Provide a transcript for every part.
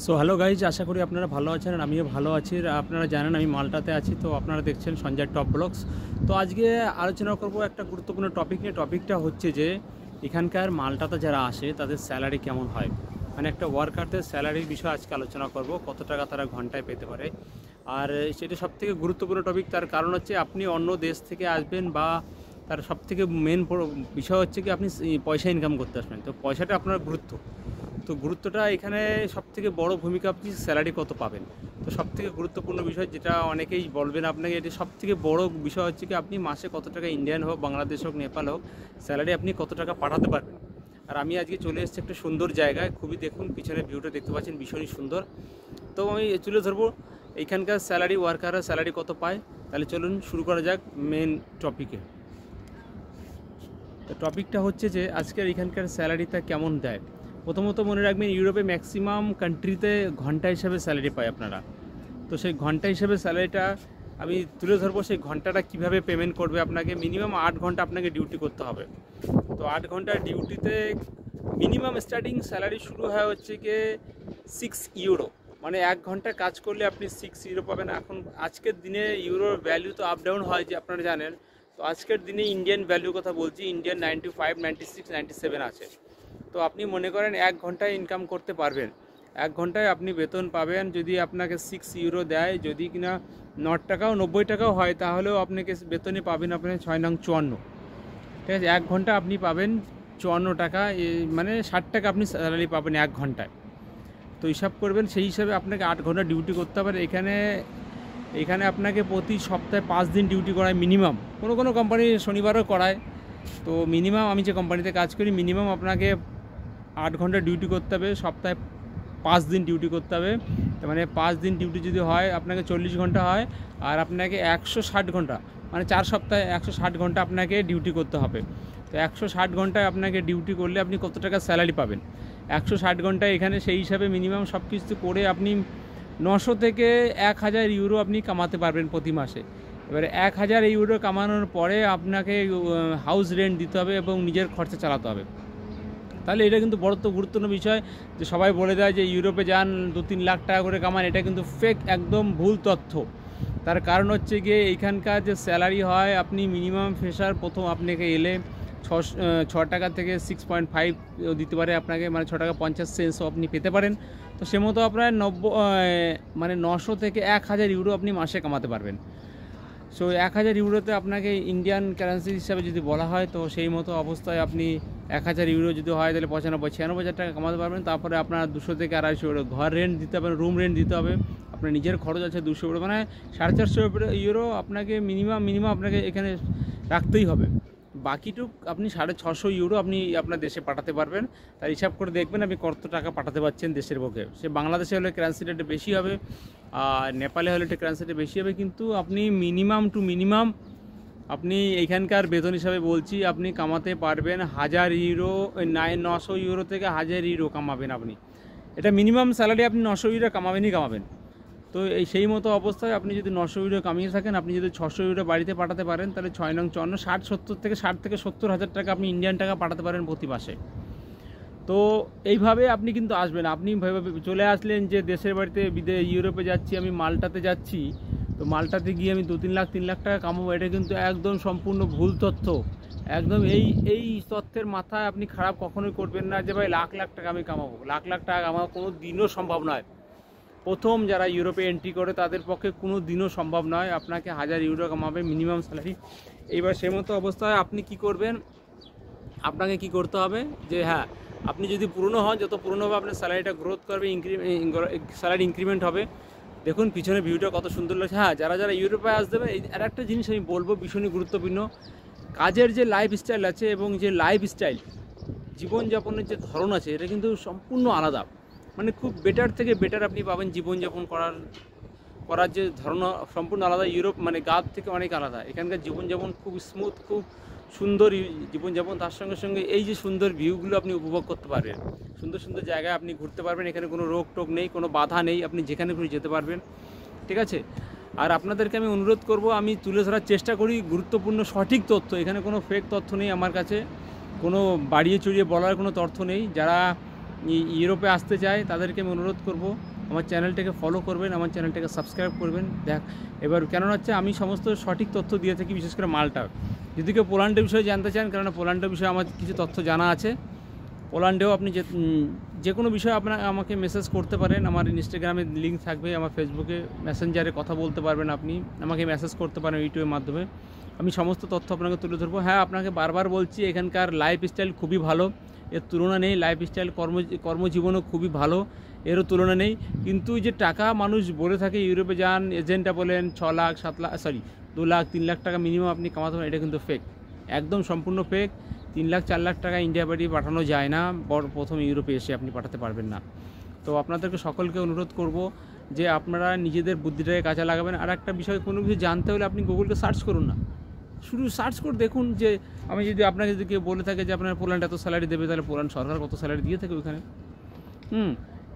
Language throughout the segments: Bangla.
সো হ্যালো গাইজ, আশা করি আপনারা ভালো আছেন আর আমিও ভালো আছি। আর আপনারা জানেন আমি মালটাতে আছি, তো আপনারা দেখছেন সঞ্জয় টপ ব্লগস। তো আজকে আলোচনা করব একটা গুরুত্বপূর্ণ টপিক নিয়ে। টপিকটা হচ্ছে যে এখানকার মালটাতে যারা আসে তাদের স্যালারি কেমন হয়, মানে একটা ওয়ার্কারদের স্যালারির বিষয়ে আজকে আলোচনা করব, কত টাকা তারা ঘন্টায় পেতে পারে। আর সেটা সবথেকে গুরুত্বপূর্ণ টপিক, তার কারণ হচ্ছে আপনি অন্য দেশ থেকে আসবেন, বা তার সবথেকে মেন বিষয় হচ্ছে কি আপনি পয়সা ইনকাম করতে আসবেন, তো পয়সাটা আপনার গুরুত্ব। তো গুরুত্বটা এখানে সবথেকে বড় ভূমিকা, আপনি স্যালারি কত পাবেন। তো সবথেকে গুরুত্বপূর্ণ বিষয় যেটা অনেকেই বলবেন আপনাকে, এটি সবথেকে বড় বিষয় হচ্ছে কি আপনি মাসে কত টাকা, ইন্ডিয়ান হোক, বাংলাদেশ হোক, নেপাল হোক, স্যালারি আপনি কত টাকা পাঠাতে পারবেন। আর আমি আজকে চলে এসেছি একটা সুন্দর জায়গায়, খুবই দেখুন পিছনে ভিউটা দেখতে পাচ্ছেন, ভীষণই সুন্দর। তো আমি তুলে ধরবো এইখানকার স্যালারি, ওয়ার্কাররা স্যালারি কত পায়। তাহলে চলুন শুরু করা যাক মেন টপিকে। তো টপিকটা হচ্ছে যে আজকের এখানকার স্যালারিটা কেমন দেয়। প্রথমত মনে রাখবেন, ইউরোপে ম্যাক্সিমাম কান্ট্রিতে ঘন্টা হিসাবে স্যালারি পায় আপনারা। তো সেই ঘন্টা হিসাবে স্যালারিটা আমি তুলে ধরবো। সেই ঘন্টাটা কিভাবে পেমেন্ট করবে আপনাকে, মিনিমাম 8 ঘন্টা আপনাকে ডিউটি করতে হবে। তো 8 ঘন্টা ডিউটিতে মিনিমাম স্টার্টিং স্যালারি শুরু হয় হচ্ছে গিয়ে 6 ইউরো, মানে 1 ঘন্টা কাজ করলে আপনি 6 ইউরো পাবেন। এখন আজকের দিনে ইউরোর ভ্যালু তো আপ ডাউন হয়, যে আপনারা জানেন। তো আজকের দিনে ইন্ডিয়ান ভ্যালুর কথা বলছি, ইন্ডিয়ান 95, 96, 97 আছে। তো আপনি মনে করেন 1 ঘন্টায় ইনকাম করতে পারবেন, 1 ঘন্টায় আপনি বেতন পাবেন। যদি আপনাকে 6 ইউরো দেয়, যদি কিনা 9 টাকাও 90 টাকাও হয়, তাহলেও আপনাকে বেতনে পাবেন আপনি 6 নং 54। ঠিক আছে, 1 ঘন্টা আপনি পাবেন 54 টাকা, মানে 60 টাকা আপনি স্যালারি পাবেন 1 ঘন্টায়। তো হিসাব করবেন, সেই হিসাবে আপনাকে 8 ঘন্টা ডিউটি করতে হবে। এখানে এখানে আপনাকে প্রতি সপ্তাহে 5 দিন ডিউটি করায় মিনিমাম, কোনো কোনো কোম্পানি শনিবারও করায়। তো মিনিমাম আমি যে কোম্পানিতে কাজ করি, মিনিমাম আপনাকে 8 ঘন্টা ডিউটি করতে হবে, সপ্তাহে 5 দিন ডিউটি করতে হবে। মানে 5 দিন ডিউটি যদি হয় আপনাকে 40 ঘন্টা হয়, আর আপনাকে 160 ঘন্টা, মানে 4 সপ্তাহে 160 ঘন্টা আপনাকে ডিউটি করতে হবে। তো 160 ঘন্টায় আপনাকে ডিউটি করলে আপনি কত টাকা স্যালারি পাবেন। 160 ঘন্টায় এখানে সেই হিসাবে মিনিমাম সব কিছু করে আপনি 900 থেকে 1000 ইউরো আপনি কামাতে পারবেন প্রতি মাসে। এবারে 1000 ইউরো কামানোর পরে আপনাকে হাউস রেন্ট দিতে হবে এবং নিজের খরচা চালাতে হবে। তাহলে এটা কিন্তু বড় তো গুরুত্বপূর্ণ বিষয়, যে সবাই বলে দেয় যে ইউরোপে যান 2-3 লাখ টাকা করে কামান, এটা কিন্তু ফেক, একদম ভুল তথ্য। তার কারণ হচ্ছে গিয়ে এইখানকার যে স্যালারি হয়, আপনি মিনিমাম ফ্রেশার প্রথম আপনাকে এলে 6 টাকা থেকে 6.5 দিতে পারে আপনাকে, মানে 6 টাকা 50 সেন্টসও আপনি পেতে পারেন। তো সে মতো আপনার 900 থেকে 1000 ইউরো আপনি মাসে কামাতে পারবেন। সো 1000 ইউরোতে আপনাকে ইন্ডিয়ান কারেন্সি হিসাবে যদি বলা হয়, তো সেই মতো অবস্থায় আপনি 1000 ইউরো যদি হয় তাহলে 95-96 হাজার টাকা কামাতে পারবেন। তারপরে আপনার 200 থেকে 250 ইউরো ঘর রেন্ট দিতে হবে, রুম রেন্ট দিতে হবে, আপনার নিজের খরচ আছে 200 ইউরো, মানে 450 ইউরো আপনাকে মিনিমাম আপনাকে এখানে রাখতেই হবে। বাকিটুক আপনি 650 ইউরো আপনি আপনার দেশে পাঠাতে পারবেন। তার হিসাব করে দেখবেন আপনি কত টাকা পাঠাতে পারছেন দেশের পক্ষে। সে বাংলাদেশে হলে কারেন্সি রেট বেশি হবে, আর নেপালে হলে একটু কারেন্সি রেট বেশি হবে, কিন্তু আপনি মিনিমাম আপনি এইখানকার বেতন হিসাবে বলছি, আপনি কামাতে পারবেন 1000 ইউরো, 900 ইউরো থেকে 1000 ইউরো কামাবেন আপনি। এটা মিনিমাম স্যালারি, আপনি 900 ইউরো কামাবেন। তো সেই মতো অবস্থায় আপনি যদি 900 ইউরো কামিয়ে থাকেন, আপনি যদি 600 ইউরো বাড়িতে পাঠাতে পারেন, তাহলে 6 নং 54, 60 থেকে 70 হাজার টাকা আপনি ইন্ডিয়ান টাকা পাঠাতে পারেন প্রতি মাসে। তো এইভাবে আপনি কিন্তু আসবেন। আপনি চলে আসলেন যে দেশের বাড়িতে ইউরোপে যাচ্ছি, আমি মাল্টাতে যাচ্ছি, তো মাল্টাতে গিয়ে আমি 2-3 লাখ টাকা কামাবো, এটা কিন্তু একদম সম্পূর্ণ ভুল তথ্য। একদম এই তথ্যের মাথায় আপনি খারাপ কখনোই করবেন না, যে ভাই লাখ লাখ টাকা আমি কামাবো। লাখ লাখ টাকা কামানো কোনো দিনও সম্ভব নয়। প্রথম যারা ইউরোপে এন্ট্রি করে তাদের পক্ষে কোনো দিনও সম্ভব নয়। আপনাকে 1000 ইউরো কামাবে মিনিমাম স্যালারি। এইবার সে মতো অবস্থায় আপনি কি করবেন, আপনাকে কি করতে হবে, যে হ্যাঁ, আপনি যদি পুরনো হন, যত পুরনো হবে আপনার স্যালারিটা গ্রোথ করবে, স্যালারি ইনক্রিমেন্ট হবে। দেখুন পিছনে ভিউটা কত সুন্দর লাগছে। হ্যাঁ, যারা ইউরোপে আসতে হবে, আর একটা জিনিস আমি বলবো ভীষণই গুরুত্বপূর্ণ, কাজের যে লাইফস্টাইল আছে এবং যে লাইফস্টাইল জীবনযাপনের যে ধরন আছে, এটা কিন্তু সম্পূর্ণ আলাদা। মানে খুব বেটার থেকে বেটার আপনি পাবেন জীবনযাপন করার যে ধারণা, সম্পূর্ণ আলাদা। ইউরোপ মানে গাদ থেকে অনেক আলাদা। এখানকার জীবনযাপন খুব স্মুথ, খুব সুন্দর জীবনযাপন। তার সঙ্গে সঙ্গে এই যে সুন্দর ভিউগুলো আপনি উপভোগ করতে পারবেন, সুন্দর সুন্দর জায়গায় আপনি ঘুরতে পারবেন। এখানে কোনো রোগ টোক নেই, কোনো বাধা নেই, আপনি যেখানে খুশি যেতে পারবেন। ঠিক আছে, আর আপনাদেরকে আমি অনুরোধ করব, আমি তুলে ধরার চেষ্টা করি গুরুত্বপূর্ণ সঠিক তথ্য। এখানে কোনো ফেক তথ্য নেই আমার কাছে, কোনো বাড়িয়ে চড়িয়ে বলার কোনো তথ্য নেই। যারা ইউরোপে আসতে চায় তাদেরকে আমি অনুরোধ করব আমার চ্যানেলটাকে ফলো করবেন, আমার চ্যানেলটাকে সাবস্ক্রাইব করবেন। এবার কেননা হচ্ছে আমি সমস্ত সঠিক তথ্য দিয়ে থাকি, বিশেষ করে মালটার। যদি কেউ পোল্যান্ডের বিষয়ে জানতে চান, কেননা পোল্যান্ডের বিষয়ে আমার কিছু তথ্য জানা আছে, পোল্যান্ডেও আপনি যে কোনো বিষয়ে আমাকে মেসেজ করতে পারেন। আমার ইনস্টাগ্রামে লিঙ্ক থাকবে, আমার ফেসবুকে মেসেঞ্জারে কথা বলতে পারবেন, আপনি আমাকে মেসেজ করতে পারেন ইউটিউবের মাধ্যমে। আমি সমস্ত তথ্য আপনাকে তুলে ধরবো। হ্যাঁ, আপনাকে বারবার বলছি এখানকার লাইফস্টাইল খুবই ভালো, এর তুলনা নেই। লাইফস্টাইল কর্মজীবনও খুবই ভালো, এরও তুলনা নেই। কিন্তু যে টাকা মানুষ বলে থাকে ইউরোপে যান, এজেন্টটা বলেন 6 লাখ 7 লাখ 2 লাখ 3 লাখ টাকা মিনিমাম আপনি কামাতে পারেন, এটা কিন্তু ফেক, একদম সম্পূর্ণ ফেক। 3 লাখ 4 লাখ টাকা ইন্ডিয়া পাঠিয়ে পাঠানো যায় না, প্রথম ইউরোপে এসে আপনি পাঠাতে পারবেন না। তো আপনাদেরকে সকলকে অনুরোধ করব যে আপনারা নিজেদের বুদ্ধিটাকে কাজে লাগাবেন। আর একটা বিষয়, কোনো কিছু জানতে হলে আপনি গুগলকে সার্চ করুন না, শুধু সার্চ করে দেখুন যে আপনাকে যদি কেউ বলে থাকে যে আপনার পোল্যান্ড এত স্যালারি দেবে, তাহলে পোল্যান্ড সরকার কত স্যালারি দিয়ে থাকে ওইখানে।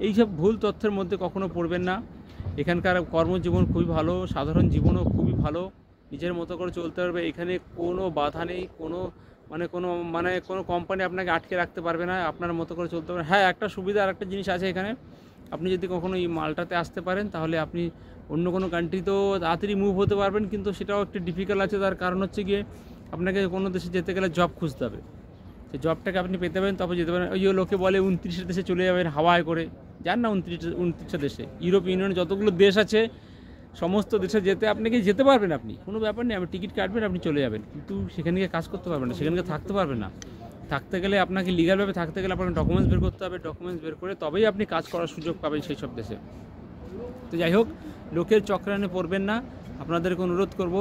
এইসব ভুল তথ্যের মধ্যে কখনো পড়বেন না। এখানকার কর্মজীবন খুবই ভালো, সাধারণ জীবনও খুবই ভালো, নিজের মতো করে চলতে পারবে। এখানে কোনো বাধা নেই, কোনো কোম্পানি আপনাকে আটকে রাখতে পারবে না, আপনার মতো করে চলতে পারবে। হ্যাঁ, একটা সুবিধা আর একটা জিনিস আছে এখানে, আপনি যদি কখনো এই মালটাতে আসতে পারেন তাহলে আপনি অন্য কোনো কান্ট্রি তো তাড়াতাড়ি মুভ হতে পারবেন, কিন্তু সেটাও একটু ডিফিকাল্ট আছে। তার কারণ হচ্ছে গিয়ে আপনাকে কোনো দেশে যেতে গেলে জব খুঁজতে হবে, সেই জবটাকে আপনি পেতে পারেন, তারপর যেতে পারেন। ওই যে লোকে বলে 29 দেশে চলে যাবেন হাওয়ায় করে, যান না 29টা দেশে। ইউরোপ ইউনিয়নে যতগুলো দেশ আছে সমস্ত দেশে আপনাকে যেতে পারবেন, আপনি কোনো ব্যাপার নেই, আপনি টিকিট কাটবেন, আপনি চলে যাবেন। কিন্তু সেখানে গিয়ে কাজ করতে পারবেন না, সেখানে থাকতে পারবেন না। থাকতে গেলে আপনাকে লিগালভাবে থাকতে গেলে আপনাকে ডকুমেন্টস বের করতে হবে, ডকুমেন্টস বের করে তবেই আপনি কাজ করার সুযোগ পাবেন সেই সব দেশে। তো যাই হোক, লোকের চক্রানে পড়বেন না, আপনাদেরকে অনুরোধ করব,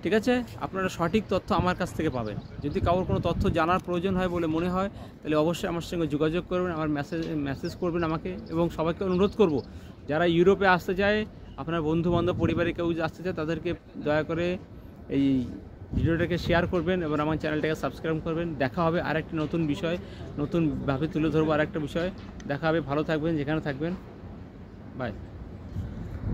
ঠিক আছে? আপনারা সঠিক তথ্য আমার কাছ থেকে পাবেন। যদি কারোর কোনো তথ্য জানার প্রয়োজন হয় বলে মনে হয়, তাহলে অবশ্যই আমার সঙ্গে যোগাযোগ করবেন, আমার মেসেজ করবেন আমাকে। এবং সবাইকে অনুরোধ করব, যারা ইউরোপে আসতে চায়, আপনার বন্ধুবান্ধব পরিবারে কেউ আসতে চায়, তাদেরকে দয়া করে এই ভিডিওটাকে শেয়ার করবেন এবং আমার চ্যানেলটাকে সাবস্ক্রাইব করবেন। দেখা হবে আরেকটি নতুন বিষয়, নতুনভাবে তুলে ধরবো আরেকটা বিষয়। দেখা হবে, ভালো থাকবেন যেখানে থাকবেন, বাই।